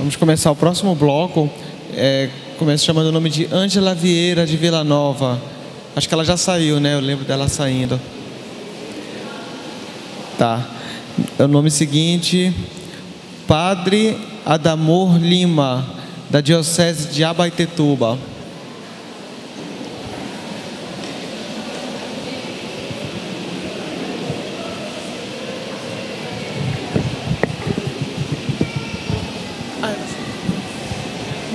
Vamos começar o próximo bloco. Começo chamando o nome de Ângela Vieira de Vila Nova. Acho que ela já saiu, né? Eu lembro dela saindo. Tá. É o nome seguinte: Padre Adamor Lima, da Diocese de Abaetetuba.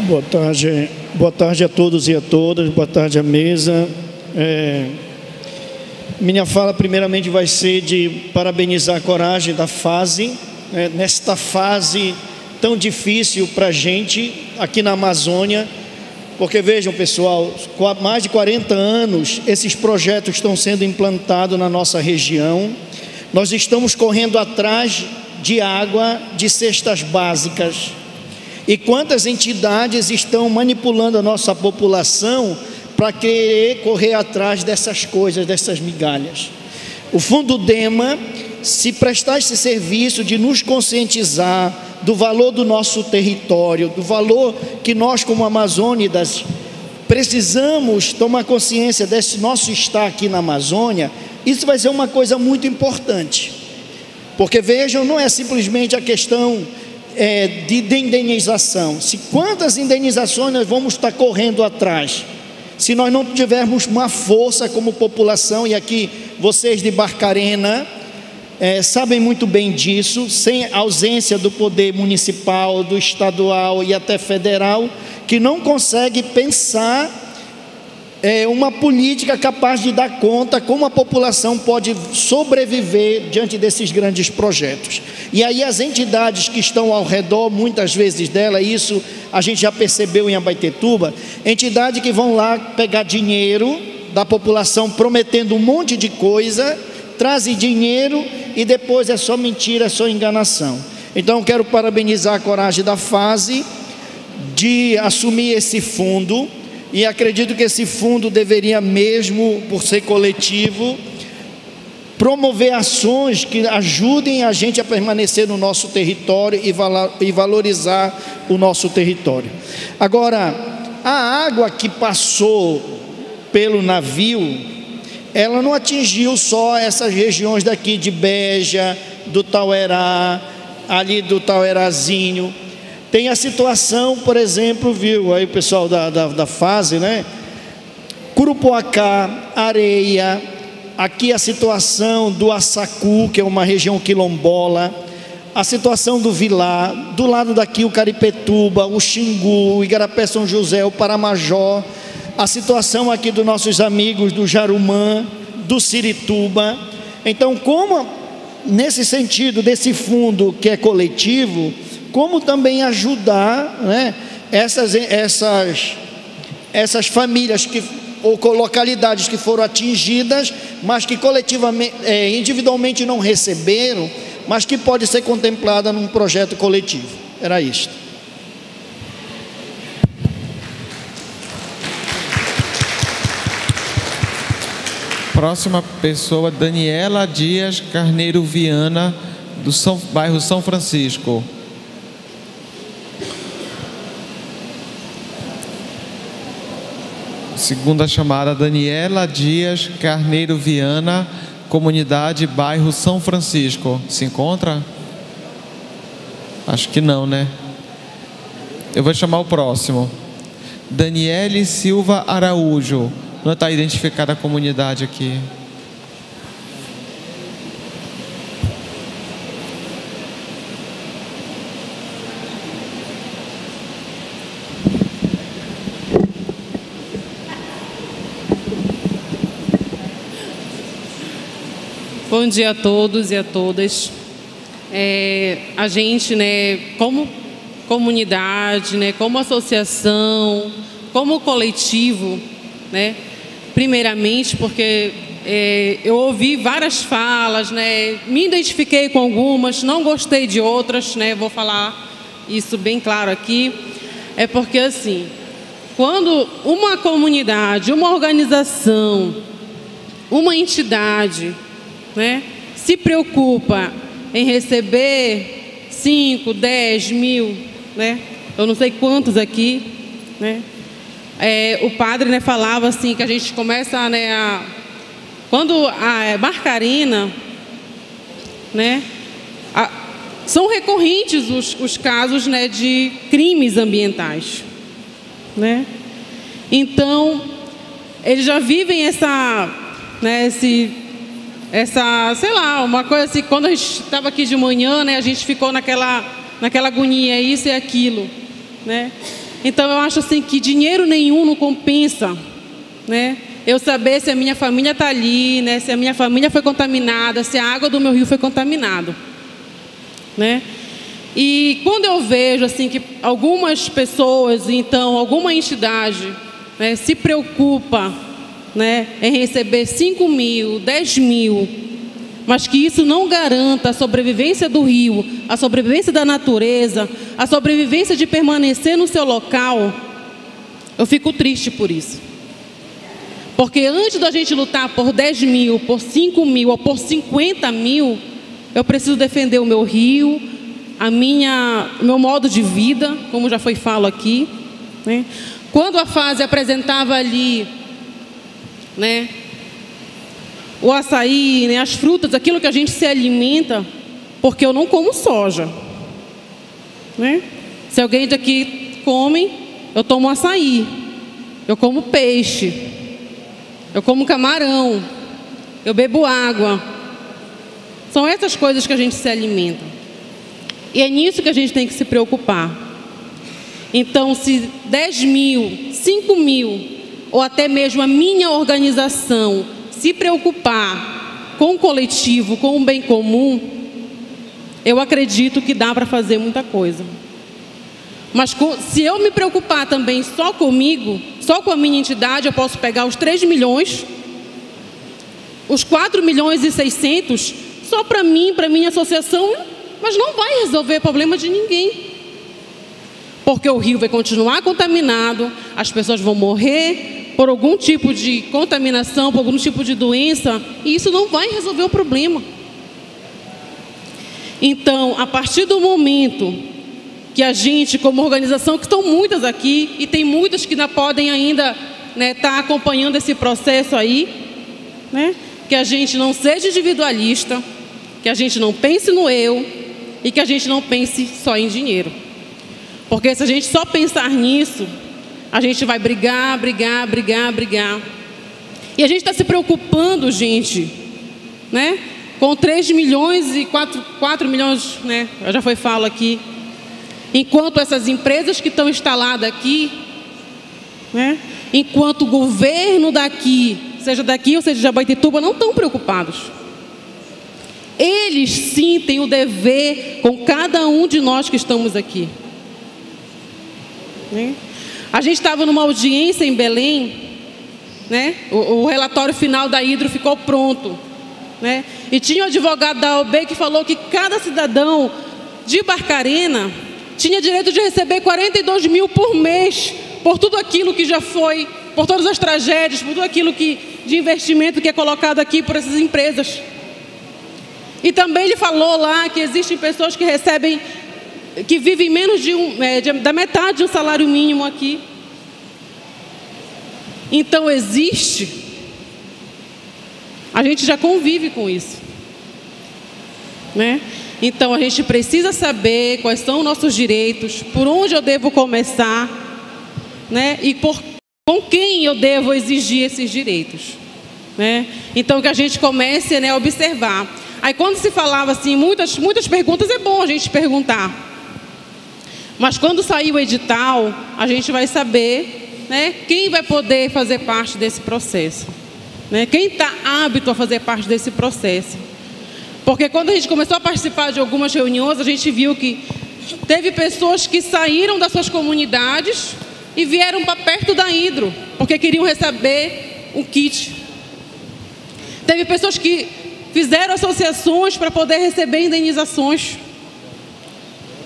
Boa tarde a todos e a todas, boa tarde à mesa. Minha fala primeiramente vai ser de parabenizar a coragem da fase, nesta fase tão difícil para a gente aqui na Amazônia, porque vejam pessoal, há mais de 40 anos esses projetos estão sendo implantados na nossa região. Nós estamos correndo atrás de água, de cestas básicas. E quantas entidades estão manipulando a nossa população para querer correr atrás dessas coisas, dessas migalhas. O Fundo DEMA, se prestar esse serviço de nos conscientizar do valor do nosso território, do valor que nós como amazônidas precisamos tomar consciência desse nosso estar aqui na Amazônia, isso vai ser uma coisa muito importante. Porque vejam, não é simplesmente a questão de indenização. Quantas indenizações nós vamos estar correndo atrás, se nós não tivermos uma força como população, e aqui vocês de Barcarena sabem muito bem disso, sem ausência do poder municipal, do estadual e até federal, que não consegue pensar uma política capaz de dar conta como a população pode sobreviver diante desses grandes projetos. E aí as entidades que estão ao redor, muitas vezes dela, isso a gente já percebeu em Abaetetuba, entidades que vão lá pegar dinheiro da população prometendo um monte de coisa, trazem dinheiro e depois é só mentira, é só enganação. Então quero parabenizar a coragem da fase de assumir esse fundo. E acredito que esse fundo deveria mesmo, por ser coletivo, promover ações que ajudem a gente a permanecer no nosso território e valorizar o nosso território. Agora, a água que passou pelo navio, ela não atingiu só essas regiões daqui de Beja, do Tauerá, ali do Tauerazinho. Tem a situação, por exemplo, viu aí o pessoal da fase, né? Curupoacá, Areia, aqui a situação do Assacu, que é uma região quilombola, a situação do Vilar, do lado daqui o Caripetuba, o Xingu, o Igarapé São José, o Paramajó, a situação aqui dos nossos amigos do Jarumã, do Sirituba. Então, como nesse sentido desse fundo que é coletivo, como também ajudar, né, essas famílias ou localidades que foram atingidas, mas que coletivamente, individualmente não receberam, mas que pode ser contemplada num projeto coletivo. Era isto. Próxima pessoa, Daniela Dias Carneiro Viana, do bairro São Francisco. Segunda chamada, Daniela Dias Carneiro Viana, comunidade bairro São Francisco. Se encontra? Acho que não, né? Eu vou chamar o próximo. Daniele Silva Araújo. Não está identificada a comunidade aqui. Bom dia a todos e a todas. A gente, né, como comunidade, né, como associação, como coletivo, né, primeiramente porque eu ouvi várias falas, né, me identifiquei com algumas, não gostei de outras, né, vou falar isso bem claro aqui. É porque assim, quando uma comunidade, uma organização, uma entidade, né, se preocupa em receber 5, 10 mil, né, eu não sei quantos aqui, né? O padre, né, falava assim que a gente começa, né, quando a Barcarena, né, são recorrentes os casos, né, de crimes ambientais, né? Então eles já vivem essa, né, sei lá, uma coisa assim. Quando a gente estava aqui de manhã, né, a gente ficou naquela agonia, isso e aquilo, né? Então eu acho assim que dinheiro nenhum não compensa, né? Eu saber se a minha família está ali, né? Se a minha família foi contaminada, se a água do meu rio foi contaminada, né? E quando eu vejo assim que algumas pessoas, então alguma entidade, né, se preocupa, né, em receber 5 mil, 10 mil, mas que isso não garanta a sobrevivência do rio, a sobrevivência da natureza, a sobrevivência de permanecer no seu local, eu fico triste por isso. Porque antes da gente lutar por 10 mil, por 5 mil ou por 50 mil, eu preciso defender o meu rio, o meu modo de vida, como já foi falado aqui, né? Quando a fase apresentava ali, né, o açaí, né, as frutas, aquilo que a gente se alimenta, porque eu não como soja, né? Se alguém daqui come, eu tomo açaí, eu como peixe, eu como camarão, eu bebo água. São essas coisas que a gente se alimenta. E é nisso que a gente tem que se preocupar. Então, se 10 mil, 5 mil, ou até mesmo a minha organização se preocupar com o coletivo, com o bem comum, eu acredito que dá para fazer muita coisa. Mas se eu me preocupar também só comigo, só com a minha entidade, eu posso pegar os 3 milhões, os 4 milhões e 600, só para mim, para minha associação, mas não vai resolver o problema de ninguém. Porque o rio vai continuar contaminado, as pessoas vão morrer por algum tipo de contaminação, por algum tipo de doença, e isso não vai resolver o problema. Então, a partir do momento que a gente, como organização, que estão muitas aqui, e tem muitas que ainda podem ainda, né, estar acompanhando esse processo aí, né, que a gente não seja individualista, que a gente não pense no eu, e que a gente não pense só em dinheiro. Porque se a gente só pensar nisso, a gente vai brigar. E a gente está se preocupando, gente, né, com 3 milhões e 4 milhões, né, já foi falo aqui. Enquanto essas empresas que estão instaladas aqui, né, enquanto o governo daqui, seja daqui ou seja de Jaboatituba, não estão preocupados. Eles sim têm o dever com cada um de nós que estamos aqui, né? A gente estava numa audiência em Belém, né? O relatório final da Hidro ficou pronto, né? E tinha um advogado da OAB que falou que cada cidadão de Barcarena tinha direito de receber 42 mil por mês, por tudo aquilo que já foi, por todas as tragédias, por tudo aquilo de investimento que é colocado aqui por essas empresas. E também ele falou lá que existem pessoas que recebem, que vivem menos da metade de um salário mínimo aqui. Então existe, a gente já convive com isso, né? Então a gente precisa saber quais são os nossos direitos, por onde eu devo começar, né? E com quem eu devo exigir esses direitos, né? Então que a gente comece, né, a observar. Aí quando se falava assim, muitas perguntas, é bom a gente perguntar. Mas quando sair o edital, a gente vai saber, né, quem vai poder fazer parte desse processo, né? Quem está apto a fazer parte desse processo. Porque quando a gente começou a participar de algumas reuniões, a gente viu que teve pessoas que saíram das suas comunidades e vieram para perto da Hidro, porque queriam receber um kit. Teve pessoas que fizeram associações para poder receber indenizações,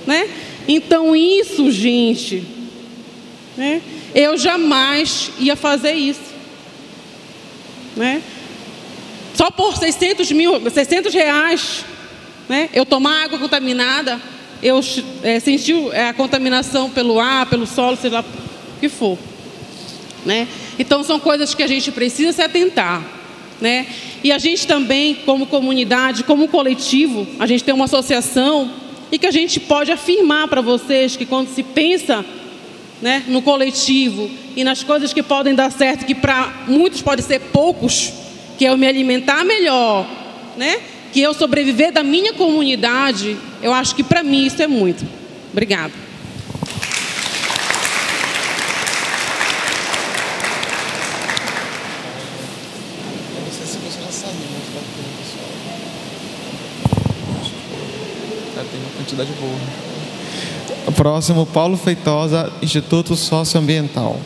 né? Então isso, gente, né, eu jamais ia fazer isso, né? Só por 600 reais, né, eu tomar água contaminada, eu senti a contaminação pelo ar, pelo solo, sei lá o que for, né? Então são coisas que a gente precisa se atentar, né? E a gente também, como comunidade, como coletivo, a gente tem uma associação e que a gente pode afirmar para vocês que quando se pensa, né, no coletivo e nas coisas que podem dar certo, que para muitos pode ser poucos, que é eu me alimentar melhor, né? Que eu sobreviver da minha comunidade, eu acho que para mim isso é muito. Obrigada. Eu não sei se você já sabe, mas vai ter, pessoal. Tem uma quantidade boa. O próximo, Paulo Feitosa, Instituto Socioambiental.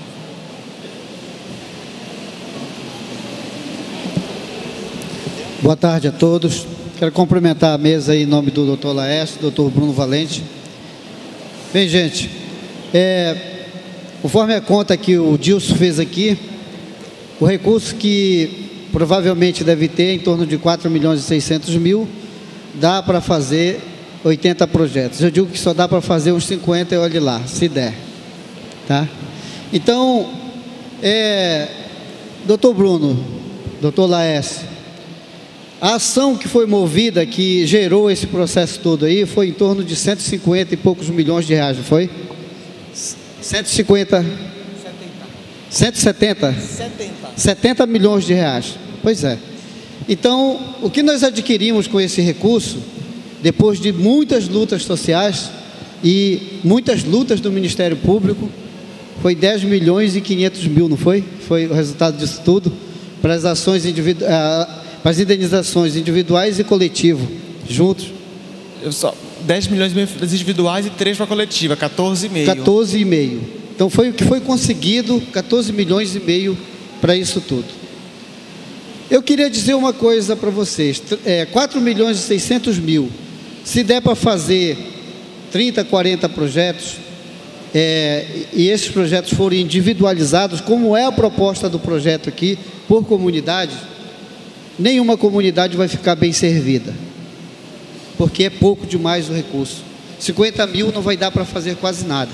Boa tarde a todos. Quero cumprimentar a mesa aí em nome do Dr. Laércio, Dr. Bruno Valente. Bem, gente, conforme a conta que o Dilson fez aqui, o recurso que provavelmente deve ter em torno de 4.600.000, dá para fazer 80 projetos. Eu digo que só dá para fazer uns 50 e olhe lá, se der. Tá? Então, Dr. Bruno, Dr. Laércio, a ação que foi movida, que gerou esse processo todo aí, foi em torno de 150 e poucos milhões de reais, não foi? 150? 170? 70 milhões de reais. Pois é. Então, o que nós adquirimos com esse recurso, depois de muitas lutas sociais e muitas lutas do Ministério Público, foi 10 milhões e 500 mil, não foi? Foi o resultado disso tudo, para as ações para as indenizações individuais e coletivo, juntos. 10 milhões individuais e 3 para a coletiva, 14,5. 14,5. Então foi o que foi conseguido, 14 milhões e meio para isso tudo. Eu queria dizer uma coisa para vocês, 4 milhões e 600 mil, se der para fazer 30, 40 projetos, e esses projetos forem individualizados, como é a proposta do projeto aqui, por comunidade, nenhuma comunidade vai ficar bem servida, porque é pouco demais o recurso. 50 mil não vai dar para fazer quase nada,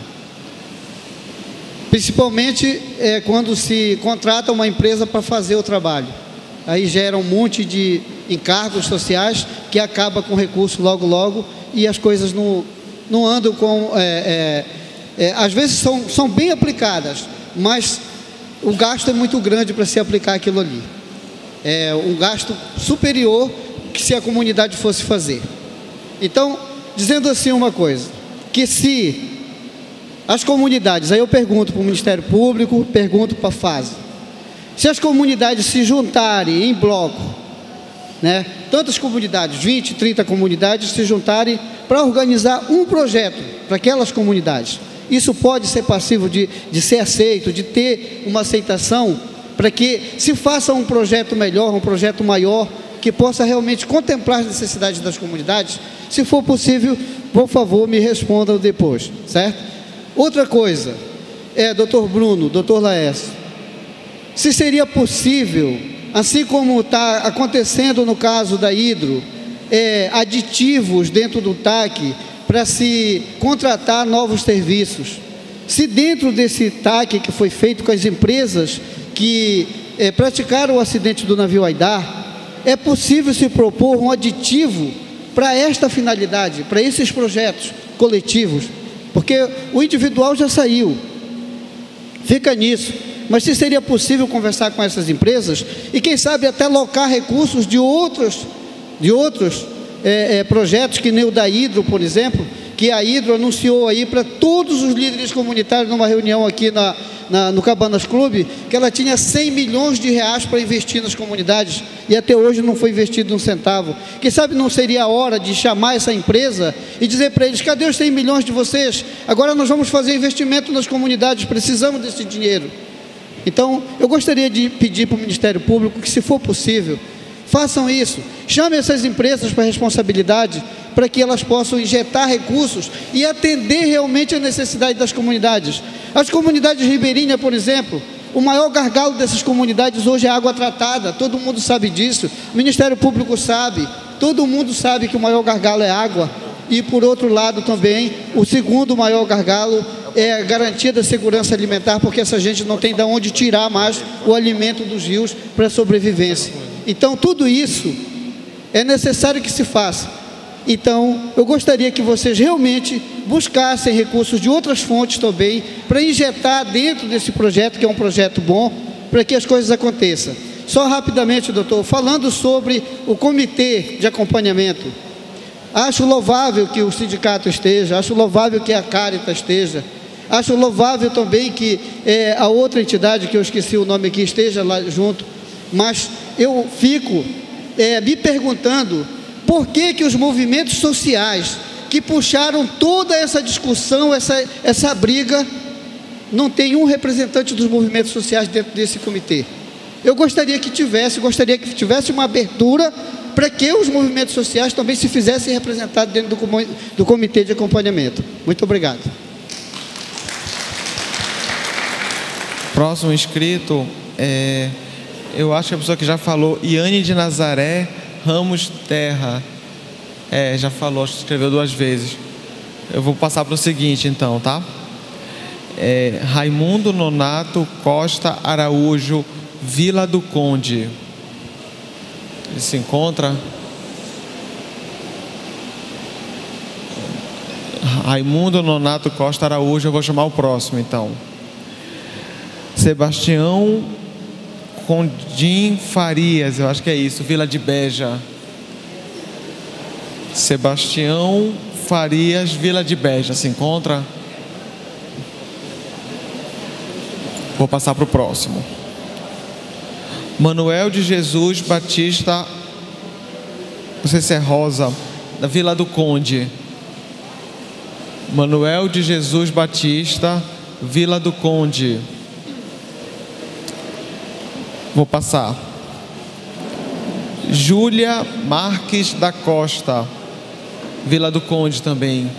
principalmente quando se contrata uma empresa para fazer o trabalho, aí gera um monte de encargos sociais que acaba com recurso logo e as coisas não andam com... às vezes são bem aplicadas, mas o gasto é muito grande para se aplicar aquilo ali. Um gasto superior que se a comunidade fosse fazer. Então, dizendo assim uma coisa, que se as comunidades, aí eu pergunto para o Ministério Público, pergunto para a FASE, se as comunidades se juntarem em bloco, né, tantas comunidades, 20, 30 comunidades se juntarem para organizar um projeto para aquelas comunidades, isso pode ser passivo de ser aceito, de ter uma aceitação, para que se faça um projeto melhor, um projeto maior, que possa realmente contemplar as necessidades das comunidades. Se for possível, por favor, me respondam depois, certo? Outra coisa, Dr. Bruno, Dr. Laércio, se seria possível, assim como está acontecendo no caso da Hidro, aditivos dentro do TAC para se contratar novos serviços. Se dentro desse TAC que foi feito com as empresas que praticaram o acidente do navio Aidar, é possível se propor um aditivo para esta finalidade, para esses projetos coletivos, porque o individual já saiu, fica nisso, mas se seria possível conversar com essas empresas e quem sabe até alocar recursos de outros projetos, que nem o da Hidro, por exemplo, que a Hidro anunciou aí para todos os líderes comunitários numa reunião aqui no Cabanas Clube, que ela tinha 100 milhões de reais para investir nas comunidades e até hoje não foi investido um centavo. Quem sabe não seria a hora de chamar essa empresa e dizer para eles: cadê os 100 milhões de vocês? Agora nós vamos fazer investimento nas comunidades, precisamos desse dinheiro. Então, eu gostaria de pedir para o Ministério Público que, se for possível, façam isso, chamem essas empresas para a responsabilidade, para que elas possam injetar recursos e atender realmente a necessidade das comunidades. As comunidades ribeirinhas, por exemplo, o maior gargalo dessas comunidades hoje é a água tratada, todo mundo sabe disso, o Ministério Público sabe, todo mundo sabe que o maior gargalo é água, E, por outro lado, também, o segundo maior gargalo é a garantia da segurança alimentar, porque essa gente não tem de onde tirar mais o alimento dos rios para a sobrevivência. Então, tudo isso é necessário que se faça. Então, eu gostaria que vocês realmente buscassem recursos de outras fontes também, para injetar dentro desse projeto, que é um projeto bom, para que as coisas aconteçam. Só rapidamente, doutor, falando sobre o comitê de acompanhamento. Acho louvável que o sindicato esteja, acho louvável que a Caritas esteja, acho louvável também que a outra entidade, que eu esqueci o nome aqui, esteja lá junto, mas eu fico me perguntando por que os movimentos sociais que puxaram toda essa discussão, essa briga, não tem um representante dos movimentos sociais dentro desse comitê. Eu gostaria que tivesse uma abertura para que os movimentos sociais também se fizessem representados dentro do comitê de acompanhamento. Muito obrigado. Próximo inscrito, eu acho que a pessoa que já falou, Iane de Nazaré Ramos Terra. Já falou, acho que escreveu 2 vezes. Eu vou passar para o seguinte, então, tá? Raimundo Nonato Costa Araújo, Vila do Conde. Ele se encontra? Raimundo Nonato Costa Araújo, eu vou chamar o próximo, então. Sebastião Condim Farias, eu acho que é isso, Vila de Beja. Sebastião Farias, Vila de Beja, se encontra? Vou passar para o próximo. Manuel de Jesus Batista, não sei se é Rosa, da Vila do Conde. Manuel de Jesus Batista, Vila do Conde. Vou passar. Júlia Marques da Costa, Vila do Conde também.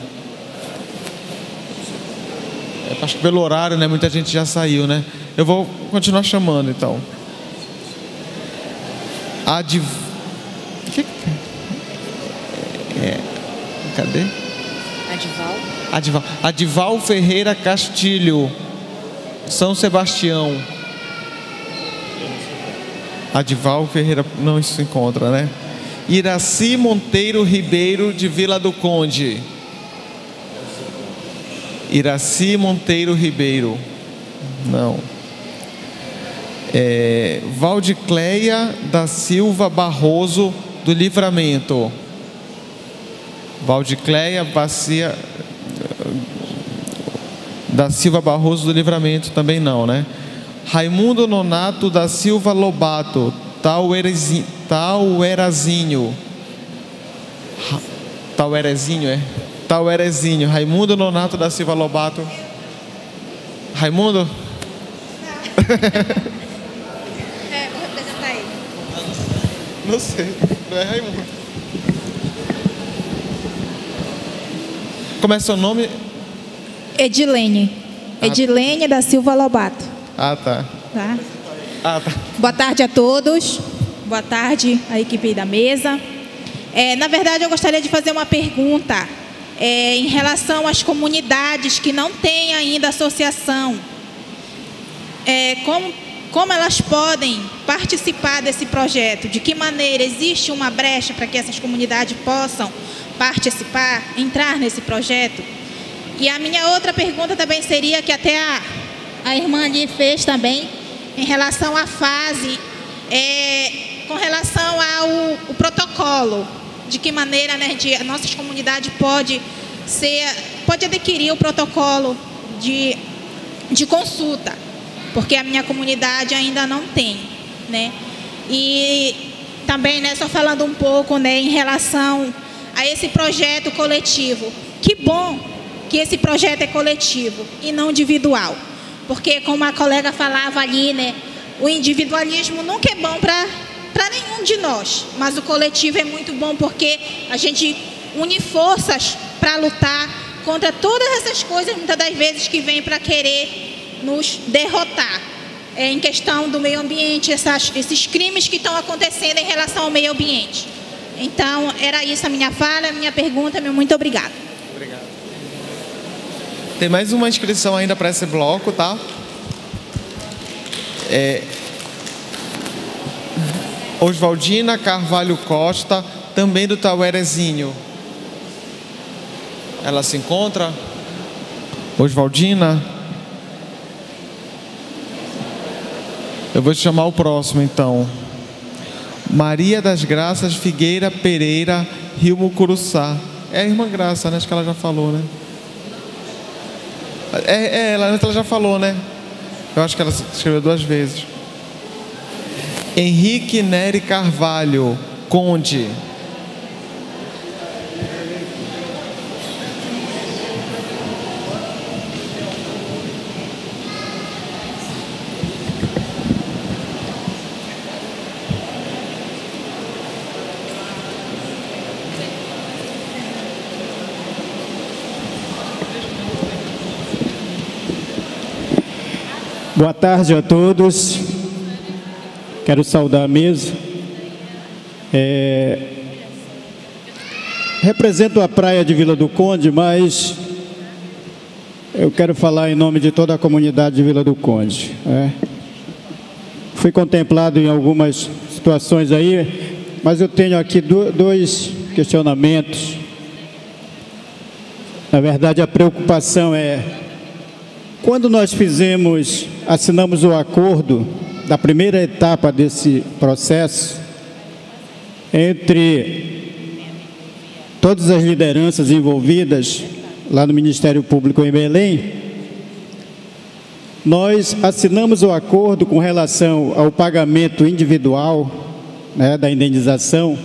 Acho que pelo horário, né? Muita gente já saiu, né? Eu vou continuar chamando, então. Cadê? Adival Ferreira Castilho, São Sebastião. Adival Ferreira não se encontra, né? Iraci Monteiro Ribeiro, de Vila do Conde. Iraci Monteiro Ribeiro. Não. Valdicleia da Silva Barroso, do Livramento. Valdicleia da Silva Barroso, do Livramento, também não, né? Raimundo Nonato da Silva Lobato, Tauerazinho. Tauerezinho. Raimundo Nonato da Silva Lobato. Raimundo? Vou representar ele. Não sei, não é Raimundo. Como é seu nome? Edilene. Edilene da Silva Lobato. Tá. Boa tarde a todos. Boa tarde à equipe da mesa. Na verdade, eu gostaria de fazer uma pergunta em relação às comunidades que não têm ainda associação. Como elas podem participar desse projeto? De que maneira existe uma brecha para que essas comunidades possam participar, entrar nesse projeto? E a minha outra pergunta também seria, que até a irmã ali fez também, em relação à fase, com relação ao protocolo, de que maneira, né, a nossa comunidade pode adquirir o protocolo de consulta, porque a minha comunidade ainda não tem, né? E também, né, só falando um pouco, né, em relação a esse projeto coletivo. Que bom que esse projeto é coletivo e não individual. Porque, como a colega falava ali, né, o individualismo nunca é bom para nenhum de nós, mas o coletivo é muito bom porque a gente une forças para lutar contra todas essas coisas, muitas das vezes, que vêm para querer nos derrotar. Em questão do meio ambiente, esses crimes que estão acontecendo em relação ao meio ambiente. Então, era isso a minha fala, a minha pergunta. Muito obrigada. Obrigado. Tem mais uma inscrição ainda para esse bloco, tá? Oswaldina Carvalho Costa, também do Tauerezinho. Ela se encontra? Oswaldina? Eu vou te chamar o próximo, então. Maria das Graças Figueira Pereira, Rio Mucuruçá. É a irmã Graça, né? Acho que ela já falou, né? Ela já falou, né? Eu acho que ela escreveu 2 vezes. Henrique Nery Carvalho, Conde. Boa tarde a todos. Quero saudar a mesa. Represento a praia de Vila do Conde, mas eu quero falar em nome de toda a comunidade de Vila do Conde. Fui contemplado em algumas situações aí, mas eu tenho aqui 2 questionamentos. Na verdade, a preocupação é: quando nós assinamos o acordo da primeira etapa desse processo, entre todas as lideranças envolvidas lá no Ministério Público em Belém, nós assinamos o acordo com relação ao pagamento individual, né, da indenização.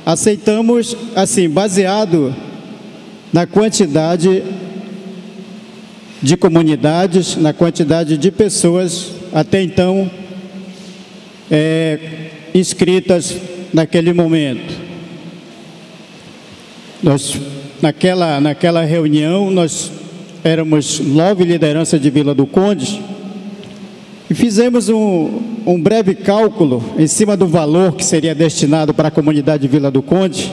Aceitamos, assim, baseado na quantidade de comunidades, na quantidade de pessoas até então inscritas naquele momento. Naquela reunião, nós éramos 9 lideranças de Vila do Conde e fizemos um breve cálculo em cima do valor que seria destinado para a comunidade de Vila do Conde,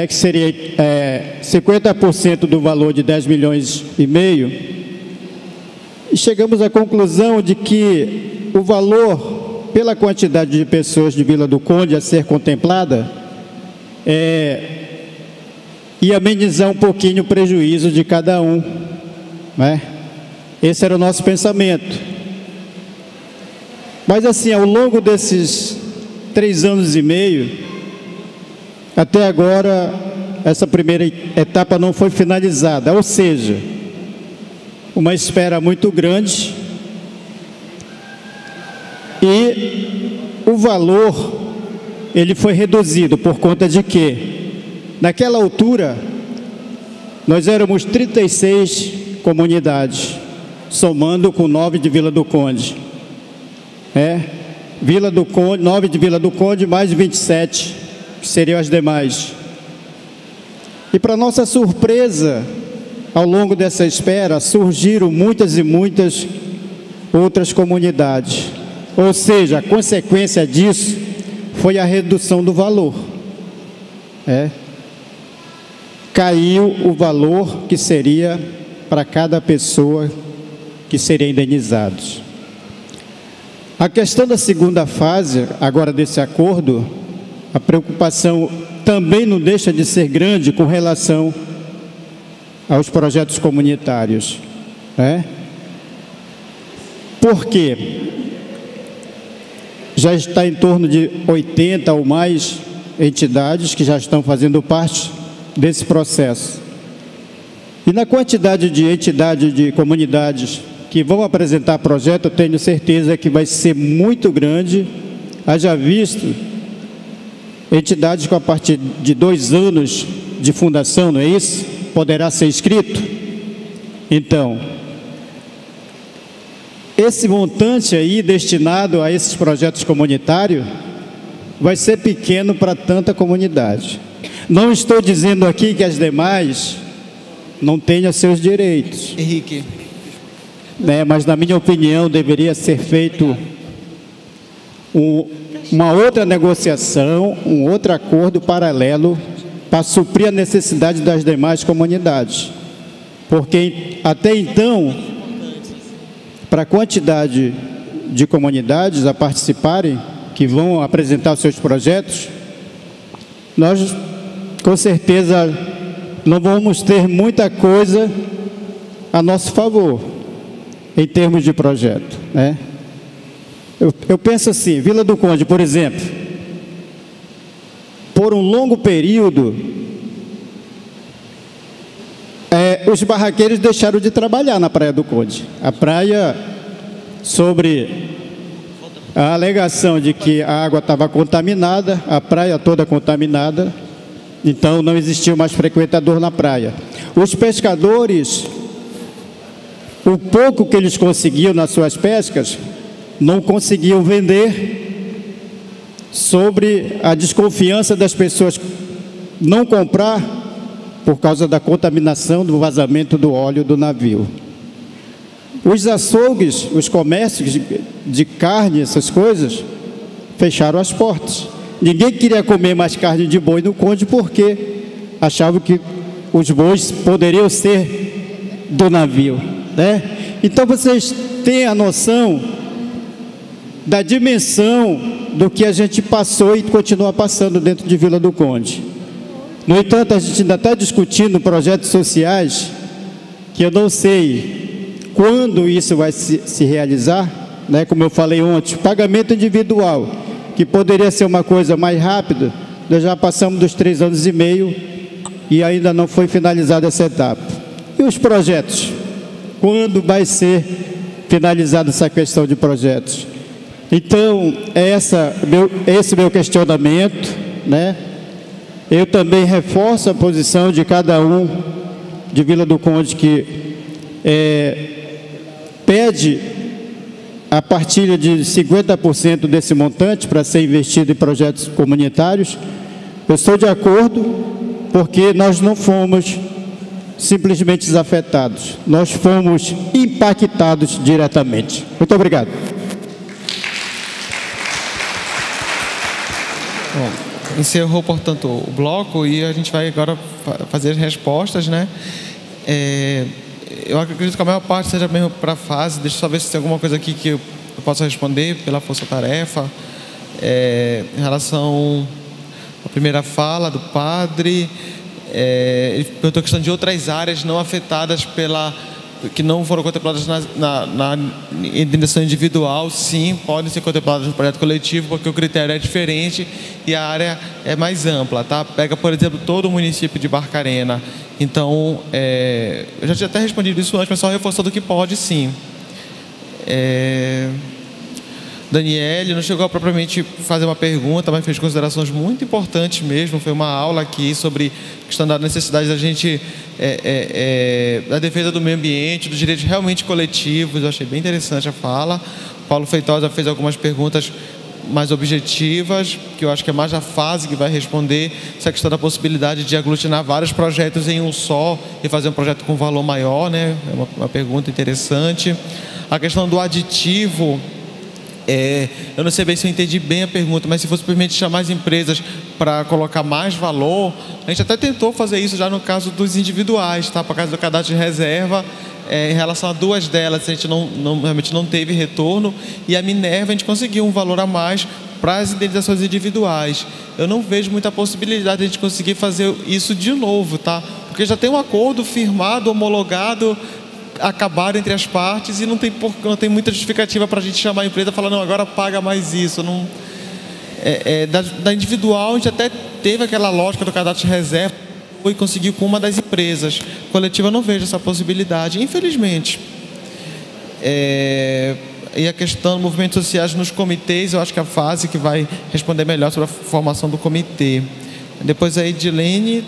que seria 50% do valor de 10 milhões e meio, e chegamos à conclusão de que o valor, pela quantidade de pessoas de Vila do Conde a ser contemplada, ia amenizar um pouquinho o prejuízo de cada um, né? Esse era o nosso pensamento. Mas assim, ao longo desses 3 anos e meio, até agora, essa primeira etapa não foi finalizada, ou seja, uma espera muito grande, e o valor, ele foi reduzido por conta de que, naquela altura, nós éramos 36 comunidades, somando com 9 de Vila do Conde. Vila do Conde, 9 de Vila do Conde, mais 27, que seriam as demais. E para nossa surpresa, ao longo dessa espera, surgiram muitas e muitas outras comunidades. Ou seja, a consequência disso foi a redução do valor. Caiu o valor que seria para cada pessoa que seria indenizados. A questão da segunda fase, agora desse acordo, a preocupação também não deixa de ser grande com relação aos projetos comunitários. Por quê? Já está em torno de 80 ou mais entidades que já estão fazendo parte desse processo. E na quantidade de entidades, de comunidades que vão apresentar projeto, eu tenho certeza que vai ser muito grande. Haja visto entidades com a partir de 2 anos de fundação, não é isso? Poderá ser inscrito. Então, esse montante aí destinado a esses projetos comunitários vai ser pequeno para tanta comunidade. Não estou dizendo aqui que as demais não tenham seus direitos. Henrique. Mas na minha opinião deveria ser feito uma outra negociação, um outro acordo paralelo para suprir a necessidade das demais comunidades. Porque até então, para a quantidade de comunidades a participarem, que vão apresentar os seus projetos, nós com certeza não vamos ter muita coisa a nosso favor em termos de projeto, né? Eu penso assim, Vila do Conde, por exemplo, por um longo período, os barraqueiros deixaram de trabalhar na Praia do Conde. A praia, sobre a alegação de que a água estava contaminada, a praia toda contaminada, então não existia mais frequentador na praia. Os pescadores, o pouco que eles conseguiam nas suas pescas, não conseguiam vender, sobre a desconfiança das pessoas não comprar por causa da contaminação do vazamento do óleo do navio. Os açougues, os comércios de carne, essas coisas, fecharam as portas. Ninguém queria comer mais carne de boi no Conde porque achavam que os bois poderiam ser do navio, né? Então vocês têm a noção da dimensão do que a gente passou e continua passando dentro de Vila do Conde. No entanto, a gente ainda está discutindo projetos sociais que eu não sei quando isso vai se realizar, né? Como eu falei ontem, pagamento individual, que poderia ser uma coisa mais rápida, nós já passamos dos 3 anos e meio e ainda não foi finalizada essa etapa. E os projetos? Quando vai ser finalizada essa questão de projetos? Então, esse meu questionamento, né? Eu também reforço a posição de cada um de Vila do Conde que pede a partilha de 50% desse montante para ser investido em projetos comunitários. Eu estou de acordo, porque nós não fomos simplesmente desafetados, nós fomos impactados diretamente. Muito obrigado. Bom, encerrou, portanto, o bloco e a gente vai agora fazer as respostas, né? Eu acredito que a maior parte seja mesmo para a fase. Deixa eu só ver se tem alguma coisa aqui que eu possa responder pela força-tarefa. Em relação à primeira fala do padre, ele perguntou a questão de outras áreas não afetadas que não foram contempladas na indenização individual. Sim, podem ser contempladas no projeto coletivo, porque o critério é diferente e a área é mais ampla, tá? Pega, por exemplo, todo o município de Barcarena. Então, eu já tinha até respondido isso antes, mas só reforçando que pode, sim. Daniele não chegou a propriamente fazer uma pergunta, mas fez considerações muito importantes mesmo. Foi uma aula aqui sobre a questão da necessidade da gente, da defesa do meio ambiente, dos direitos realmente coletivos. Eu achei bem interessante a fala. Paulo Feitosa fez algumas perguntas mais objetivas, que eu acho que é mais a fase que vai responder essa questão da possibilidade de aglutinar vários projetos em um só e fazer um projeto com valor maior, né? É uma pergunta interessante. A questão do aditivo, eu não sei bem se eu entendi bem a pergunta, mas se fosse simplesmente chamar as empresas para colocar mais valor, a gente até tentou fazer isso já no caso dos individuais, tá? Por causa do cadastro de reserva, em relação a 2 delas, a gente realmente não teve retorno, e a Minerva a gente conseguiu um valor a mais para as indenizações individuais. Eu não vejo muita possibilidade de a gente conseguir fazer isso de novo, tá? Porque já tem um acordo firmado, homologado, acabado entre as partes, e não tem muita justificativa para a gente chamar a empresa e falar, não, agora paga mais isso. Não, da individual, a gente até teve aquela lógica do cadastro de reserva e conseguiu com uma das empresas. Coletiva, eu não vejo essa possibilidade, infelizmente. E a questão dos movimentos sociais nos comitês, eu acho que é a fase que vai responder melhor sobre a formação do comitê. Depois a Edilene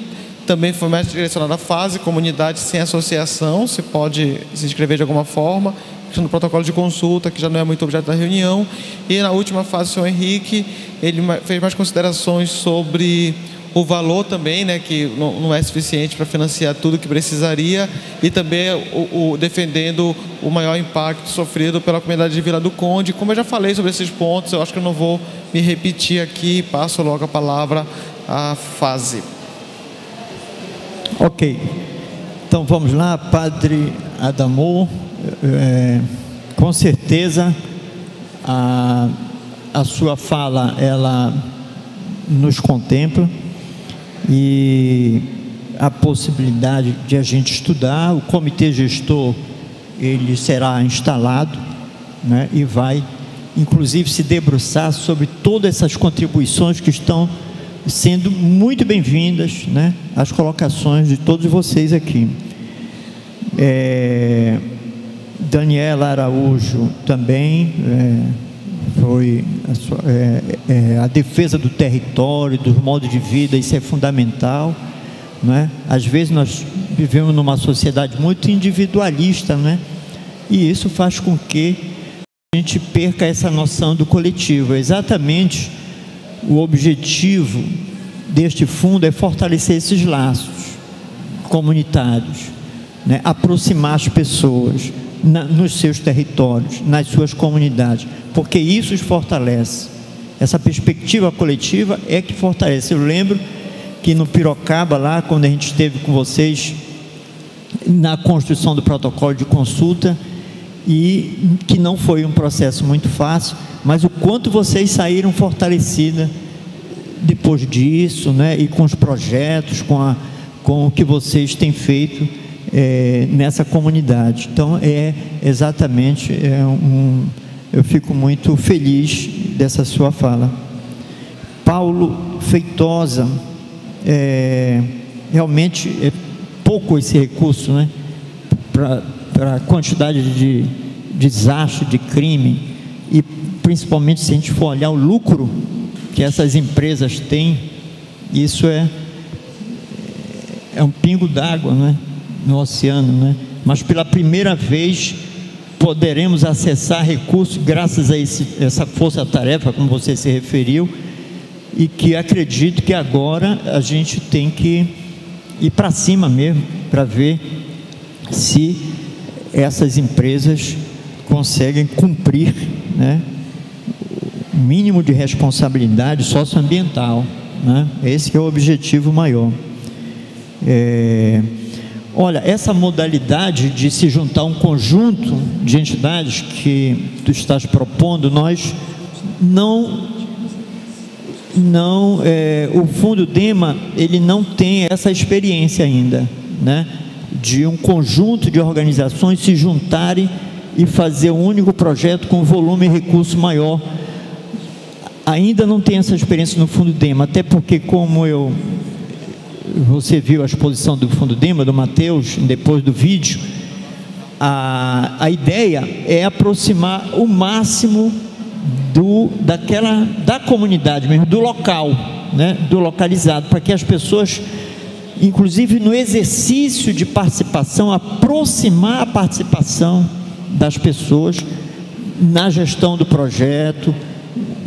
também foi mais direcionada à fase, comunidade sem associação, se pode se inscrever de alguma forma, questão do protocolo de consulta, que já não é muito objeto da reunião. E na última fase, o senhor Henrique, ele fez mais considerações sobre o valor também, né, que não é suficiente para financiar tudo que precisaria, e também defendendo o maior impacto sofrido pela comunidade de Vila do Conde. Como eu já falei sobre esses pontos, eu acho que eu não vou me repetir aqui, passo logo a palavra à Fase. Ok, então vamos lá, Padre Adamor. Com certeza a sua fala, ela nos contempla, e a possibilidade de a gente estudar. O comitê gestor, ele será instalado, né, e vai inclusive se debruçar sobre todas essas contribuições que estão sendo muito bem-vindas, né, as colocações de todos vocês aqui. Daniela Araújo também foi a defesa do território, do modo de vida. Isso é fundamental, né? Às vezes nós vivemos numa sociedade muito individualista, né? E isso faz com que a gente perca essa noção do coletivo. Exatamente o objetivo deste fundo é fortalecer esses laços comunitários, né? Aproximar as pessoas nos seus territórios, nas suas comunidades, porque isso os fortalece. Essa perspectiva coletiva é que fortalece. Eu lembro que no Pirocaba, lá, quando a gente esteve com vocês na construção do protocolo de consulta, e que não foi um processo muito fácil, mas o quanto vocês saíram fortalecidas depois disso, né? E com os projetos, com o que vocês têm feito nessa comunidade. Então exatamente eu fico muito feliz dessa sua fala. Paulo Feitosa, realmente é pouco esse recurso, né, para a quantidade de desastre, de crime, e principalmente se a gente for olhar o lucro que essas empresas têm, isso é um pingo d'água, né, no oceano, né? Mas pela primeira vez poderemos acessar recursos graças a essa força-tarefa, como você se referiu, e que acredito que agora a gente tem que ir para cima mesmo, para ver se essas empresas conseguem cumprir, né, o mínimo de responsabilidade socioambiental, né? Esse que é o objetivo maior. Olha, essa modalidade de se juntar um conjunto de entidades que tu estás propondo, nós o Fundo DEMA, ele não tem essa experiência ainda, né, de um conjunto de organizações se juntarem e fazer um único projeto com volume e recurso maior. Ainda não tem essa experiência no Fundo DEMA, até porque, como você viu a exposição do Fundo DEMA, do Matheus, depois do vídeo, a ideia é aproximar o máximo da comunidade mesmo, do local, né, do localizado, para que as pessoas, inclusive no exercício de participação, aproximar a participação das pessoas na gestão do projeto,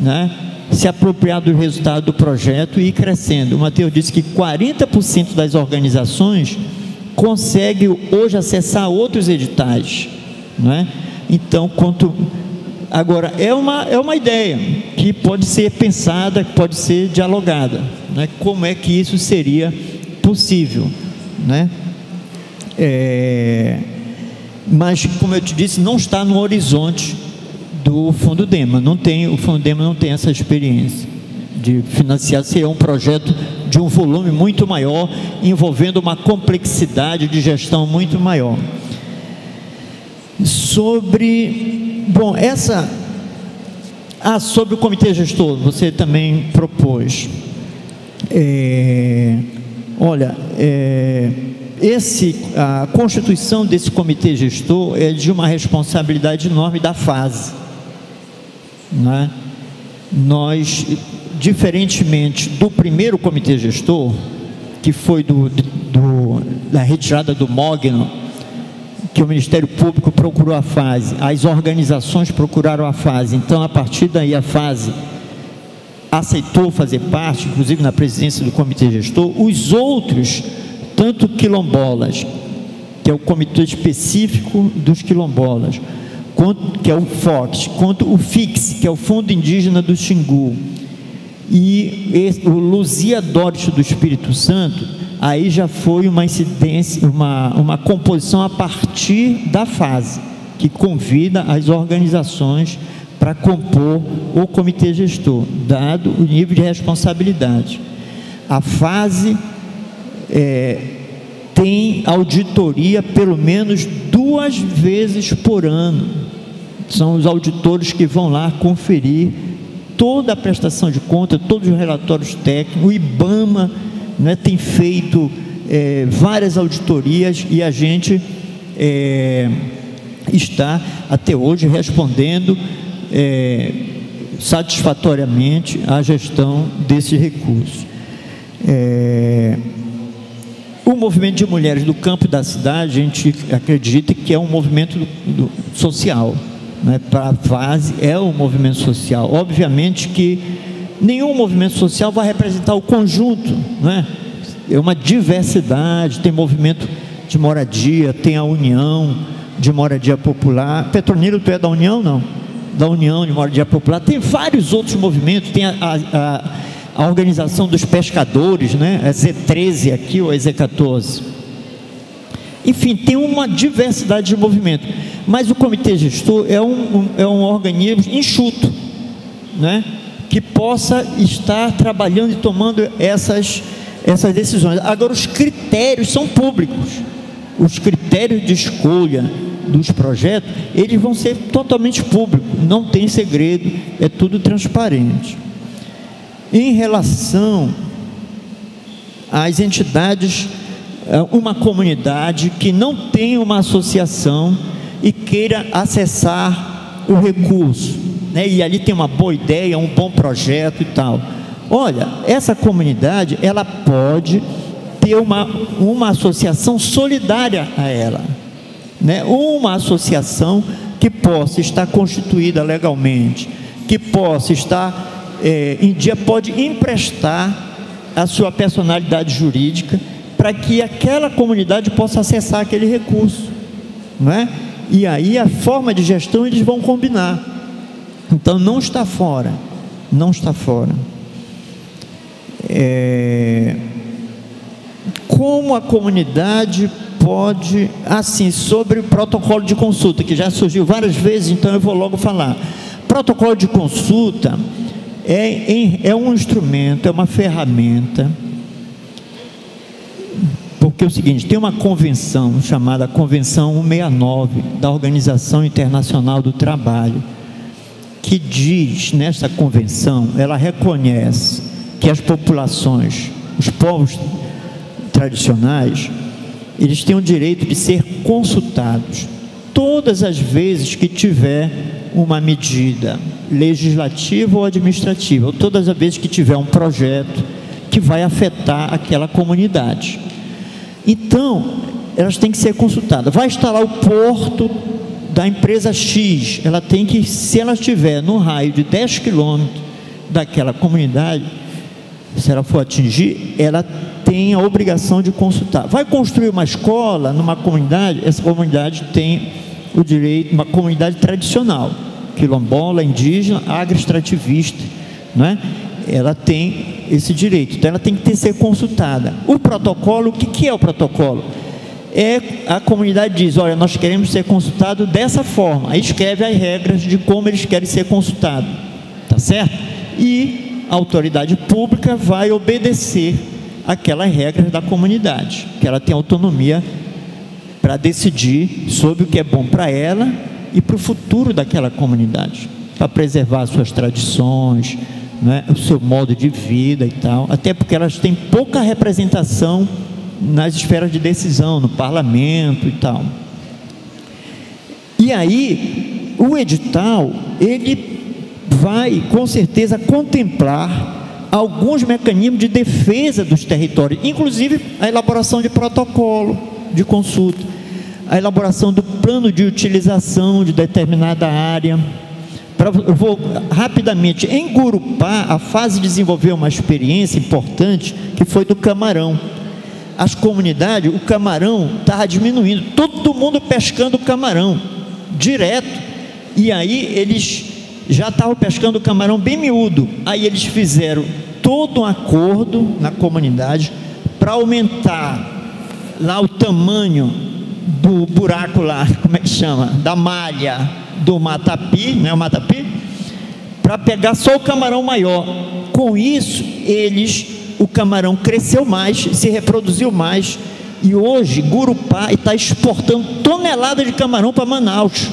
né, se apropriar do resultado do projeto e ir crescendo. O Matheus disse que 40% das organizações conseguem hoje acessar outros editais, não é? Então, agora é uma ideia que pode ser pensada, que pode ser dialogada, né? Como é que isso seria possível, né? Mas, como eu te disse, não está no horizonte do Fundo DEMA. O Fundo DEMA não tem essa experiência de financiar. Seria um projeto de um volume muito maior, envolvendo uma complexidade de gestão muito maior. Sobre o comitê gestor, você também propôs. A constituição desse comitê gestor é de uma responsabilidade enorme da Fase, né? Nós, diferentemente do primeiro comitê gestor, que foi da retirada do Mogno, que o Ministério Público procurou a Fase, as organizações procuraram a Fase, então a partir daí a Fase aceitou fazer parte, inclusive na presidência do comitê gestor. Os outros, tanto quilombolas, que é o comitê específico dos quilombolas, que é o FOX, quanto o FIX, que é o Fundo Indígena do Xingu, e o Luzia Dorte do Espírito Santo, aí já foi uma incidência, uma composição a partir da fase, que convida as organizações para compor o comitê gestor, dado o nível de responsabilidade. A fase tem auditoria pelo menos 2 vezes por ano. São os auditores que vão lá conferir toda a prestação de conta, todos os relatórios técnicos. O IBAMA, né, tem feito várias auditorias, e a gente está até hoje respondendo satisfatoriamente à gestão desse recurso. O movimento de mulheres do campo e da cidade, a gente acredita que é um movimento social, né? Para a fase é um movimento social. Obviamente que nenhum movimento social vai representar o conjunto, né? É uma diversidade, tem movimento de moradia, tem a União de Moradia Popular. Petronilo, tu é da União, não? Da União de Moradia Popular. Tem vários outros movimentos, tem a organização dos pescadores, né? A Z13 aqui, ou a Z14. Enfim, tem uma diversidade de movimento. Mas o comitê gestor é um organismo enxuto, né? Que possa estar trabalhando e tomando essas decisões. Agora, os critérios são públicos. Os critérios de escolha dos projetos, eles vão ser totalmente públicos, não tem segredo, é tudo transparente. Em relação às entidades, uma comunidade que não tem uma associação e queira acessar o recurso, né? E ali tem uma boa ideia, um bom projeto e tal. Olha, essa comunidade, ela pode ter uma associação solidária a ela, né? Uma associação que possa estar constituída legalmente, que possa estar em dia, pode emprestar a sua personalidade jurídica para que aquela comunidade possa acessar aquele recurso, não é? E aí a forma de gestão eles vão combinar. Então não está fora, não está fora. Como a comunidade pode, assim, sobre o protocolo de consulta, que já surgiu várias vezes, então eu vou logo falar. Protocolo de consulta é um instrumento, é uma ferramenta, porque é o seguinte, tem uma convenção chamada Convenção 169 da Organização Internacional do Trabalho, que diz, nessa convenção, ela reconhece que as populações, os povos tradicionais, eles têm o direito de ser consultados todas as vezes que tiver uma medida legislativa ou administrativa, ou todas as vezes que tiver um projeto que vai afetar aquela comunidade. Então, elas têm que ser consultadas. Vai instalar o porto da empresa X, ela tem que, se ela estiver no raio de 10 quilômetros daquela comunidade, se ela for atingir, ela tem a obrigação de consultar. Vai construir uma escola numa comunidade, essa comunidade tem o direito, uma comunidade tradicional, quilombola, indígena, agroextrativista, né? Ela tem esse direito, então ela tem que ser consultada. O protocolo, o que é o protocolo? A comunidade diz, olha, nós queremos ser consultados dessa forma, aí escreve as regras de como eles querem ser consultados, tá certo? E a autoridade pública vai obedecer aquelas regras da comunidade, que ela tem autonomia para decidir sobre o que é bom para ela e para o futuro daquela comunidade, para preservar suas tradições, né, o seu modo de vida e tal, até porque elas têm pouca representação nas esferas de decisão, no parlamento e tal. E aí, o edital, ele vai, com certeza, contemplar alguns mecanismos de defesa dos territórios, inclusive a elaboração de protocolo de consulta, a elaboração do plano de utilização de determinada área, Eu vou rapidamente. Em Gurupá, a fase desenvolveu uma experiência importante que foi do camarão. As comunidades, o camarão estava diminuindo, todo mundo pescando camarão direto, e aí eles já estavam pescando camarão bem miúdo. Aí eles fizeram todo um acordo na comunidade para aumentar lá o tamanho do buraco lá, como é que chama? Da malha do matapi, né, o matapi, para pegar só o camarão maior. Com isso, o camarão cresceu mais, se reproduziu mais, e hoje Gurupá está exportando toneladas de camarão para Manaus.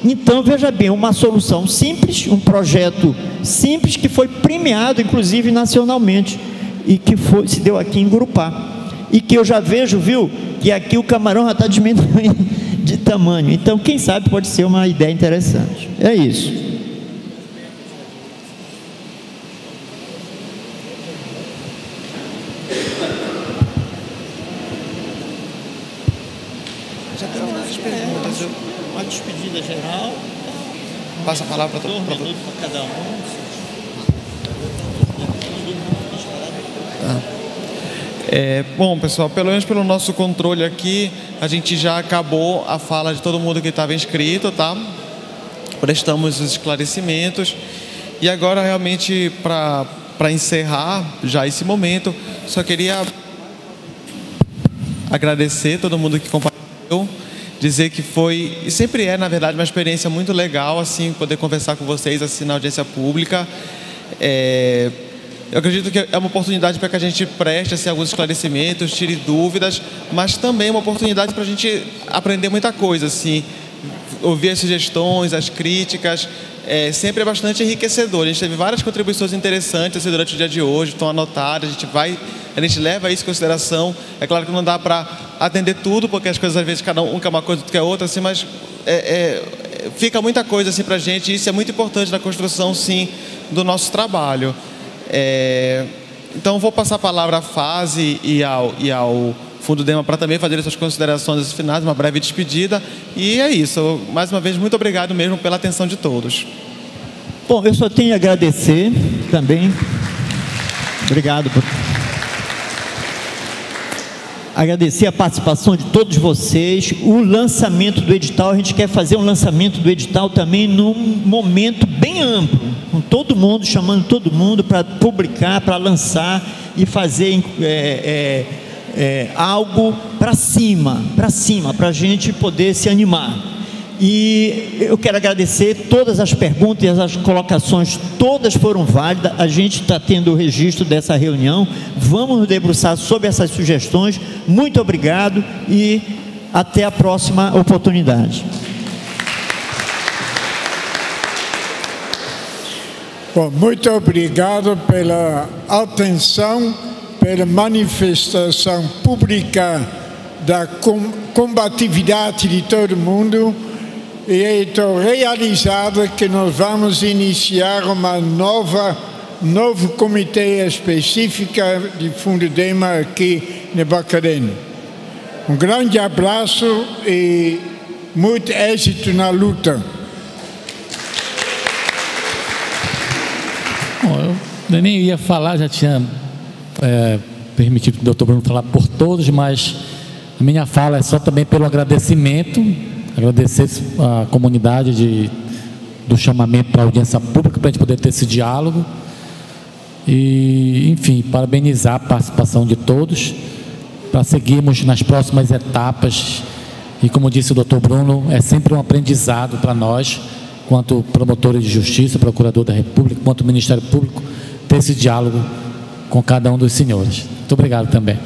Então, veja bem, uma solução simples, um projeto simples que foi premiado, inclusive nacionalmente, e que se deu aqui em Gurupá. E que eu já vejo, viu, que aqui o camarão já está diminuindo de tamanho. Então, quem sabe pode ser uma ideia interessante. É isso. Já terminaram as perguntas. Uma despedida geral. Passa a palavra para todo mundo. Para cada um. Bom, pessoal, pelo menos pelo nosso controle aqui, a gente já acabou a fala de todo mundo que estava inscrito, tá? Prestamos os esclarecimentos. E agora, realmente, para encerrar já esse momento, só queria agradecer todo mundo que compartilhou, dizer que foi, e sempre é, na verdade, uma experiência muito legal, assim, poder conversar com vocês, assim, na audiência pública. Eu acredito que é uma oportunidade para que a gente preste assim, alguns esclarecimentos, tire dúvidas, mas também uma oportunidade para a gente aprender muita coisa, assim, ouvir as sugestões, as críticas, sempre é bastante enriquecedor. A gente teve várias contribuições interessantes assim, durante o dia de hoje, estão anotadas, a gente leva isso em consideração. É claro que não dá para atender tudo, porque as coisas às vezes cada um quer uma coisa, outro quer outra, assim, mas fica muita coisa assim, para a gente, e isso é muito importante na construção, sim, do nosso trabalho. Então vou passar a palavra à Fase e ao Fundo Dema para também fazer suas considerações finais, uma breve despedida, e é isso. Mais uma vez, muito obrigado mesmo pela atenção de todos. Bom, eu só tenho a agradecer também. Obrigado agradecer a participação de todos vocês. O lançamento do edital, a gente quer fazer um lançamento do edital também num momento bem amplo, com todo mundo, chamando todo mundo para publicar, para lançar e fazer algo para cima, para a gente poder se animar. E eu quero agradecer todas as perguntas e as colocações, todas foram válidas. A gente está tendo o registro dessa reunião, vamos nos debruçar sobre essas sugestões. Muito obrigado e até a próxima oportunidade. Bom, muito obrigado pela atenção, pela manifestação pública da combatividade de todo mundo. E estou realizado que nós vamos iniciar novo comitê específico de Fundo Dema aqui no Bacarena. Um grande abraço e muito êxito na luta. Bom, eu nem ia falar, já tinha permitido que o doutor Bruno falar por todos, mas a minha fala é só também pelo agradecimento. Agradecer a comunidade do chamamento para a audiência pública, para a gente poder ter esse diálogo. E, enfim, parabenizar a participação de todos, para seguirmos nas próximas etapas. E, como disse o doutor Bruno, é sempre um aprendizado para nós, quanto promotores de justiça, procurador da República, quanto Ministério Público, ter esse diálogo com cada um dos senhores. Muito obrigado também.